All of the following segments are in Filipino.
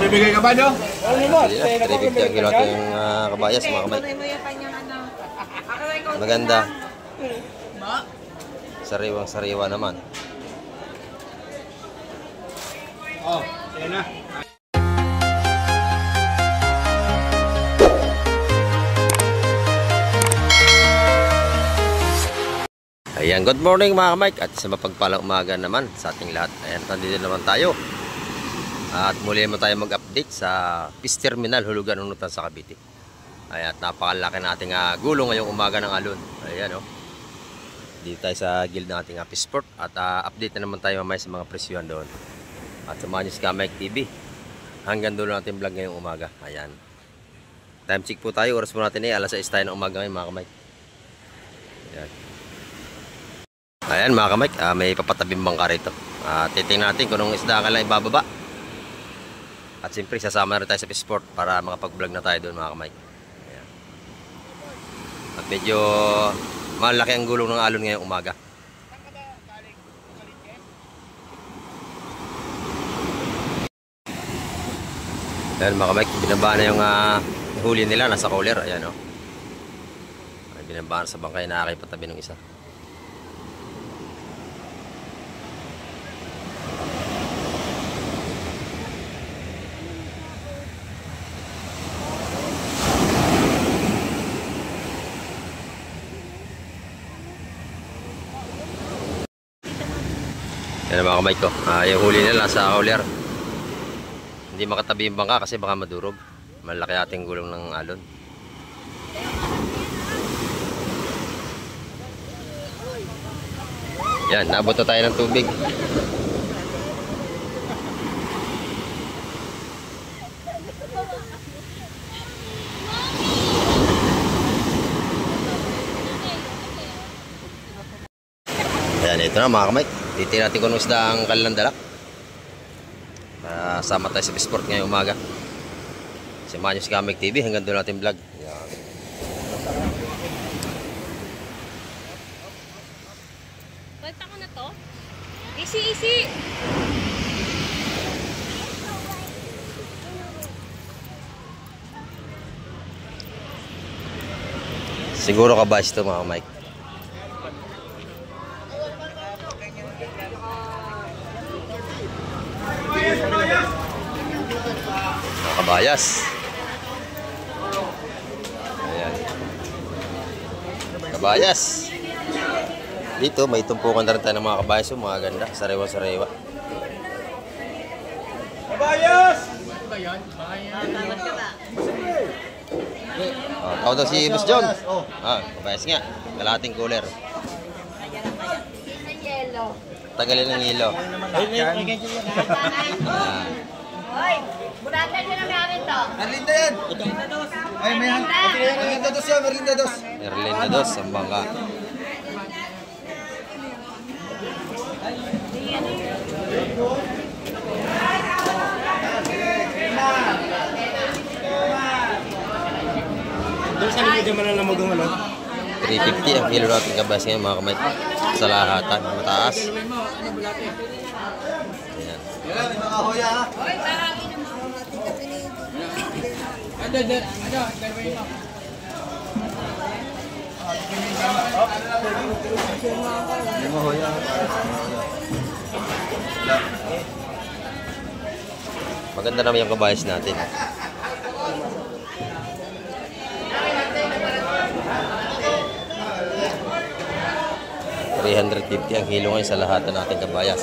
Bibigay ka ba nyo? 350 ang kilo ating kabayas mga kamay. Maganda. Sariwang sariwa naman. Oh, yan na. Ayan, good morning mga kamay at sa mapagpalang umaga naman sa ating lahat. Ayan, nandito naman tayo. At muli naman tayo mag-update sa Fish Terminal, Hulugan, Unutan sa Cavite. Ayan, at napakalaki nating gulong ngayong umaga ng alon. Ayan, oh. Dito tayo sa guild ng ating fish port. At update na naman tayo mamaya sa mga presyuhan doon. At samahan niyo si Kamek TV. Hanggang dulo natin vlog ngayong umaga. Ayan. Time check po tayo. Oras po natin alas 6 tayo ng umaga ngayon mga Kamek. Ayan. Ayan mga Kamek, may papatabing bangka rito. Titingnan natin kung anong isda ka lang ibababa. At siyempre sasama na rin tayo sa fish port para makapag-vlog na tayo doon mga Kamek. Ayan. At medyo malaki ang gulong ng alon ngayong umaga. Ayan mga Kamek, binabaan na yung huli nila, nasa cooler. Ayan o. Ay, binabaan sa bangkay, nakakipatabi ng isa. Yan mga kamay ko. Yung huli nila sa cooler. Hindi makatabi yung bangka kasi baka madurog. Malaki ating gulong ng alon. Yan, naabot na tayo ng tubig. Yan, ito na mga kamay. Titignan natin kung isda ang kanilang dala. Sama tayo sa fish port ngayong umaga. Samahan nyo si Kamek TV hanggang doon natin vlog. Yan. Balik ako na to. Easy. Siguro kabash ito mga Mike. Kabayas. Ayan. Kabayas. Dito may tumpukan na rin tayo ng mga kabayas. Mga ganda. Sariwa-sariwa. Kabayas! Tawag daw si Boss John. Kabayas nga. Kalahating cooler. Tagalin ng hilo. Hoy, burata nyo na meron to. Merlinda yan! Ay, may Merlinda dos yan, Merlinda dos. Merlinda dos, ang bangka. Doon sa likod naman ang lamagong ano? 350 ang kilo natin kabayas ngayon mga kamay. Sa lahatan, mataas. Ayan. Yan, may mga hoya ha. May mga hoya. Maganda naman yung kabayas natin. $350 ang kilo ngayon sa lahat ng ating kabayas.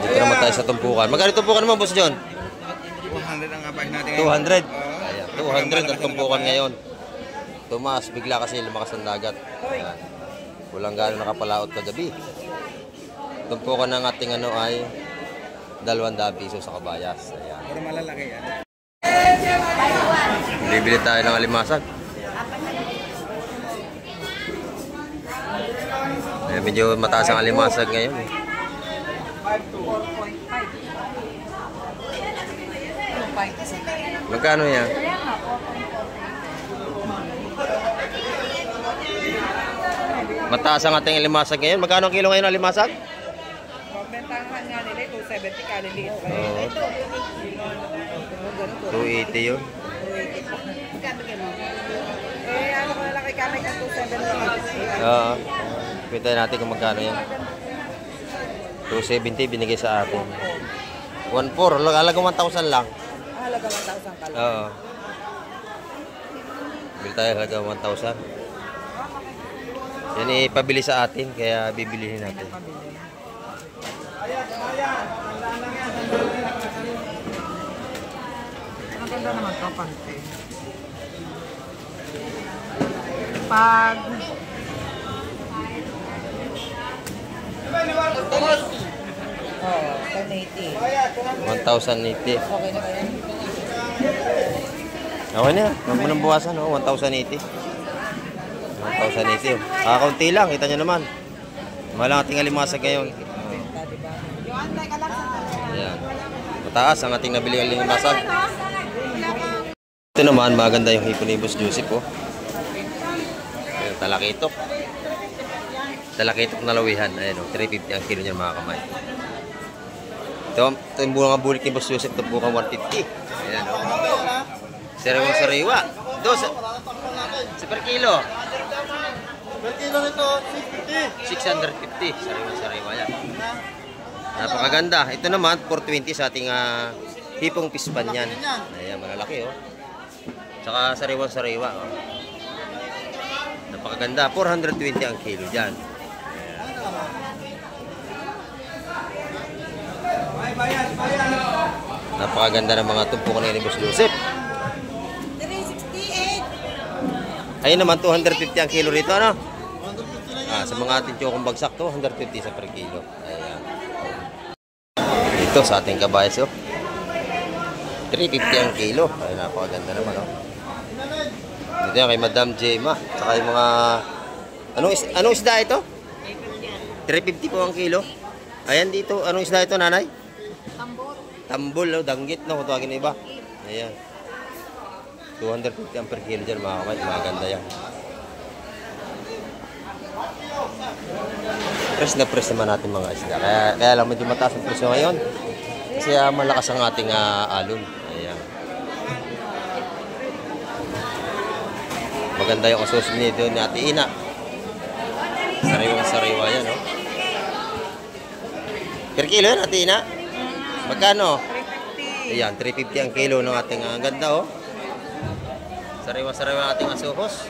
Dito naman tayo sa tumpukan. Magkano tumpukan naman, Boss John? 200 ang abay natin. 200. Ayan, 200 ang tumpukan ngayon. Tumaas bigla kasi lumakas ang dagat. Ayan. Kulang gano'n nakapalaot kagabi. Tumpukan ng ating ano ay 200 piso sa kabayas. Ayan. Pero malalaki yan. Bibili tayo ng alimasag. Ayan, medyo mataas ang alimasag ngayon. Magkano yan? Mataas ang ating alimasag ngayon. Magkano ang kilo ngayon ang alimasag? Bentahan nga nila, 270 kaliliit pa yun. Oo. 280 yun. 280. Ano ko na lang kay Kamay ng 270. Oo. Kita natin kung magkano yan. 270 binigay sa atin. 1.4. Halagang 1,000 lang. Halaga 1,000 ka lang. Oo. Bili tayo halagang 1,000. Yan ipabili sa atin, kaya bibilihin natin. Ang ganda naman ito, pante. Pag... Oh, 1,080. 1,080. Okay na ba yan? Okay na. Huwag mo nang buwasan, no? 1,080. 1,080. Kaunti lang, kita nyo naman. Mahal ang ating alimasag ngayon. Ayan. Mataas ang ating nabili alimasag. Ito naman, maganda yung hipon ni Boss Joseph, oh. Ayan, talakitok. Talakitok na lawihan. Ayan, oh, 350 ang kilo niyan, mga kamay. Ito yung bunga bulik ni Boss Joseph, ito buka 150. Ayan, oh. Sariwa-sariwa. Ito, sa per kilo. Per kilo nito, 650. Sariwa-sariwa yan. Napakaganda. Ito naman, 420 sa ating hipong pispan yan. Ayan, malalaki, oh. Saka sariwa-sariwa, oh. Napakaganda. 420 ang kilo dyan. Napakaganda ng mga tumpukan ni Boss Joseph. 368. Ayun naman, 250 ang kilo rito, ano? Sa mga ating chokong bagsak, 250 sa per kilo. Ayan. Ito sa ating kabayas, oh. 350 ang kilo. Ay, napakaganda naman, oh. Dito yan kay Madam Jema. Saka yung mga... Anong isda ito? 350 po ang kilo. Ayan dito. Anong isda ito, nanay? Tambol, no? Danggit, no? Kung tawagin na iba. Ayan. 250 ang per kilo dyan, mga kamay. Maganda yan. Press na press naman natin mga isda. Kaya lang medyo mataas ang presyo ngayon. Kasi malakas ang ating alon. Ayan. Maganda yung asos nito ni Ate Ina. Sariwang-sariwa yan, no? Per kilo yan, Ate Ina? Magkano? 350. Ayan, 350 ang kilo ng ating ganda, oh. Sariwa-sariwa ang ating asuhos.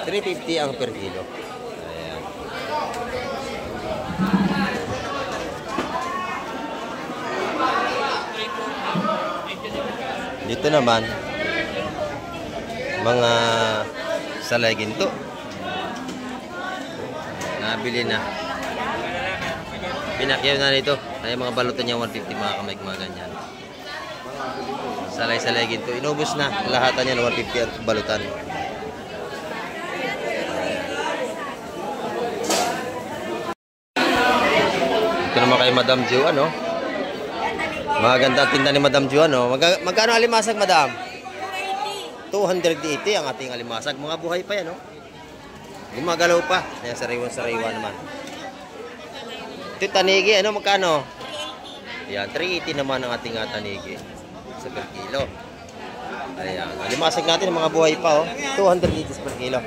350 ang per kilo. Ayan. Dito naman, mga salay ginto. Nabili na. Pinakyaw na nito. Ay mga balutan niya 150, mga kamay, mga ganyan. Salay-salay ginto. Inubos na. Lahatan niya 150 at balutan. Ito naman kay Madam Jo, ano? Maganda tinda ni Madam Jo, ano? Magkano alimasag, Madam? 280 ang ating alimasag. Mga buhay pa yan, no? Gumagalaw pa. Ayan, sariwa-sariwa naman. Ito tanigi, ano? Magkano? Ayan, 380 naman ang ating tanigi. Sa per kilo. Ayan, alimasag natin, mga buhay pa, oh. 200 liters per kilo.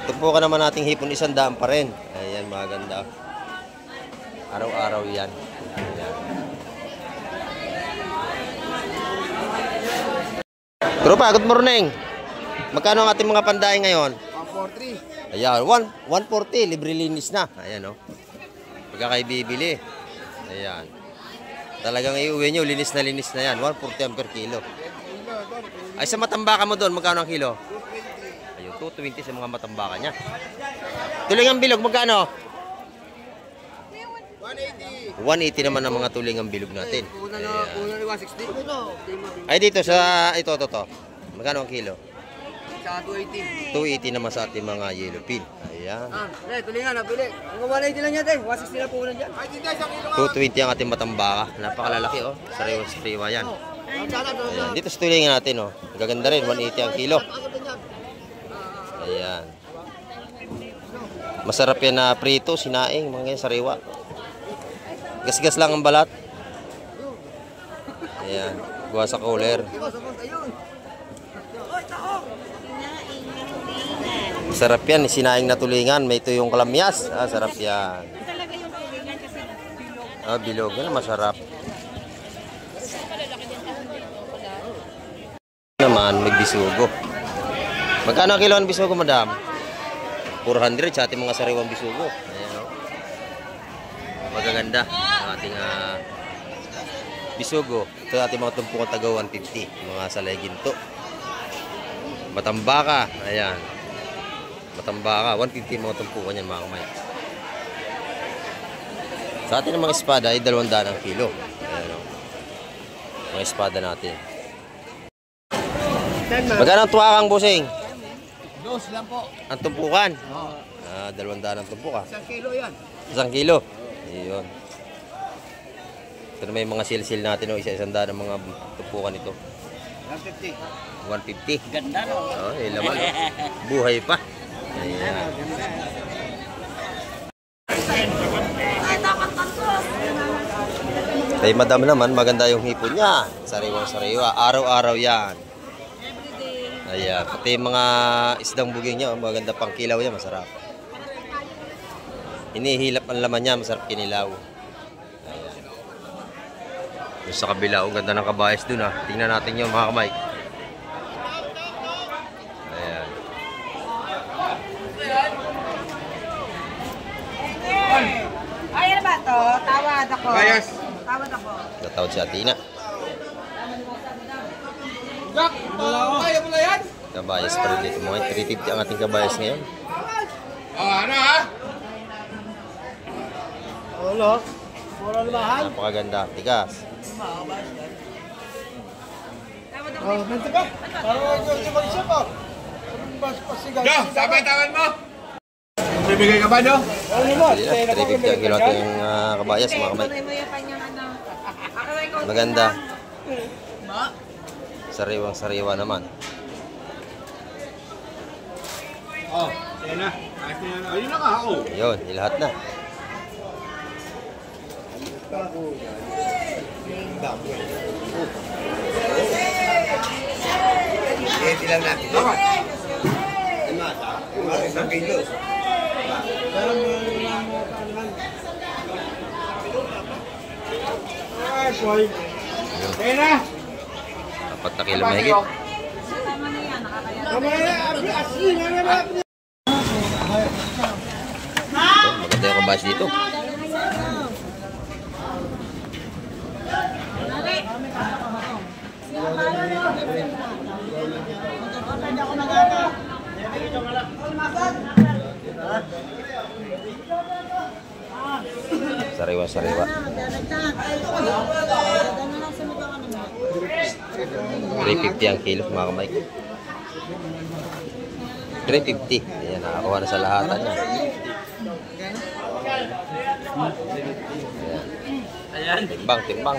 Tumpukan naman nating hipon, 100 pa rin. Ayan, maganda. Araw-araw yan. Ayan. Tropa, good morning. Magkano ang ating mga pandaing ngayon? 143. Ayan, 140, libre linis na. Ayan, oh. Pagka kayo bibili. Ayan. Talagang iuwi nyo, linis na yan. 140 per kilo. Ay, sa matambaka mo doon, magkano ang kilo? Ayun, 220 sa mga matambaka niya. Tulingang bilog, magkano? 180 naman ang mga tulingang bilog natin. Una ni 160. Ay, dito sa, ito. Magkano ang kilo? Sa 280. 280 naman sa ating mga yellow pin. Ayan. Tulingan, nabili. Ang 180 lang yan, 160 na po ulan dyan. Ay, hindi, sa kilo. 220 ang ating matambaka. Napakalalaki, oh. Sariwa yan. Ayan. Dito sa tulingan natin, oh. Gaganda rin, 180 ang kilo. Ayan. Masarap yan na prito, sinaing, mga ganyan, sariwa. Gas-gas lang ang balat. Ayan, gawa sa cooler. Sarap yan, sinaing na tulingan. May ito yung kalamyas. Sarap yan. Talaga yung tulingan kasi bilog. Bilog. Yan, masarap. Naman, may bisugo. Magkano kilo ang bisugo, madam? 400 sa ating mga sariwang bisugo. Ayan, o. Magaganda ang ating bisugo. Ito ating mga tumpukan taga 150. Mga salay ginto. Matambaka. Ayan. Matambaka. 150 mga tumpukan yan, mga kamay. Sa atin ng mga espada ay 200 ang kilo. Ayan, o. Mga espada natin. Magkano ang tuwakang, busing? 2 lang po. Ang tumpukan? Oo. 200 ang tumpukan. 1 kilo yan. 1 kilo. Ayun. Ito na may mga silsil natin, o. Isa-isang daan ang mga tumpukan ito. 150. 150. Ganda, no? Laman, o. Buhay pa. Ayan. Kay madam naman, maganda yung hipon niya. Sariwang-sariwa. Araw-araw yan. Ayan. Pati mga isdang buging niya, maganda pang kilaw niya, masarap. Hinihilap ang laman niya, masarap kinilaw. Ayan. Yung sa kabila, ang ganda ng kabayas dun, ha. Tingnan natin yung mga kamay. Ayan. Ay, ano ba to? Tawad ako. Bayas. Tawad ako. Natawad si Atina. Jack, kaya mo na yan? Kabayas pa rin dito mga 350 ang ating kabayas ngayon. Ano ha? Wala. Wala na mahal. Napakaganda, tigas. Mente ba? Parang hindi mag-isip oh. Jo, sabay-tawan mo. Bibigay ka ba, Jo? Ano mo? 350 ang kilo ating kabayas, mga kamay. Tunay mo yung kanyang ano. Maganda. Sariwang-sariwa naman. Oh, yan na. Ayun na ka, oh. Yun, lahat na. Lang natin. Dapat. Isang kilos. Ay, boy. Kaya na. 4 na kilo mahigit. Maganda yung kabayas dito. Sariwa-sariwa. 350 ang kilo, mga kamay. 350. Ayan, nakakuha na sa lahatan niya. Ayan. Timbang, timbang.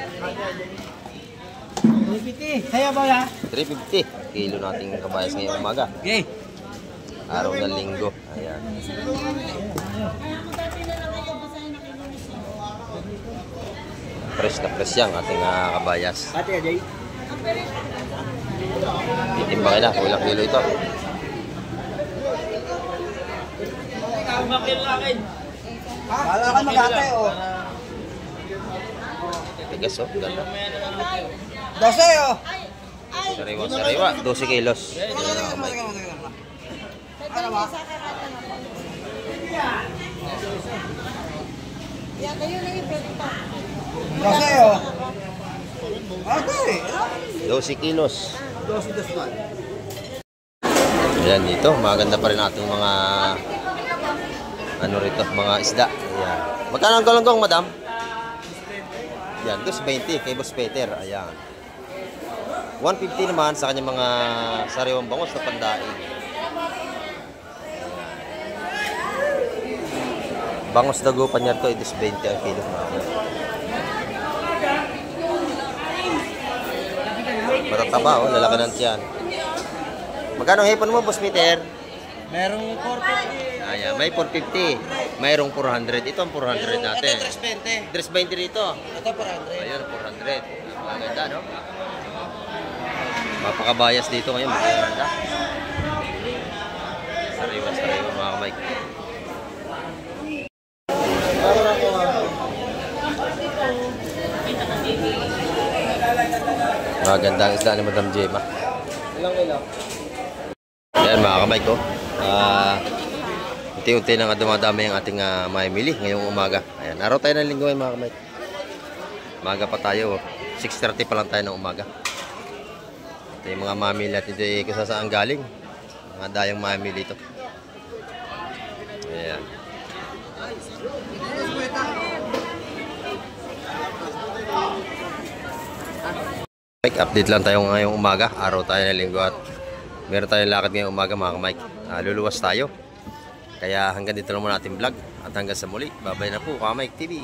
350. Kaya ba ya? 350. Kilo nating kabayas ngayong umaga. Okay. Araw ng linggo. Ayan. Fresh na fresh yan ating kabayas. Ate Ajay. Titimbangin na, kulang kilo ito. Wala ka mag-ate, oh. Tigas, oh. Ganda. 12, oh. Sariwa-sariwa. 12 kilos. Ano ba? Yan, kayo na yung pwede pa. 12, oh. Okay. 12 kilos. 12 man. Ayan dito, maganda pa rin ating mga ano rito, mga isda. Ayan. Magkano ang galonggong, madam? Yan, 220 kay Boss Peter. Ayan. 150 naman sa kanyang mga sariwang bangos na pandaing. Bangos dagupan niya ito, 220 ang kilo. Matataba, oh, lalaki ng tiyan. Magkano ang hipon mo, Boss Peter? Merong 450. Ayan, may 450. Mayroong 400. Ito ang 400 natin. Ito, 320. 320 rito. Ito, 400. Ayun, 400. Maganda, no? Mapakabayas dito ngayon. Maganda. Sariwa, mga kamay. Magandang isda ni Madam Gemma. Ilang kilo? Ayan mga kamay ko. Unti-unti na nga dumadami ang ating mamimili ngayong umaga. Ayan, araw tayo ng linggo mga kamay. Umaga pa tayo. 6:30 pa lang tayo ng umaga. Ito yung mga mamimili at hindi kung saan galing. Mga dayang mamimili ito. Ayan. Update lang tayo ngayong umaga. Araw tayo ng linggo at meron tayong lakad ngayong umaga mga kamay. Luluwas tayo. Kaya hanggang dito lang muna ating vlog. At hanggang sa muli. Babay na po, Kamay TV.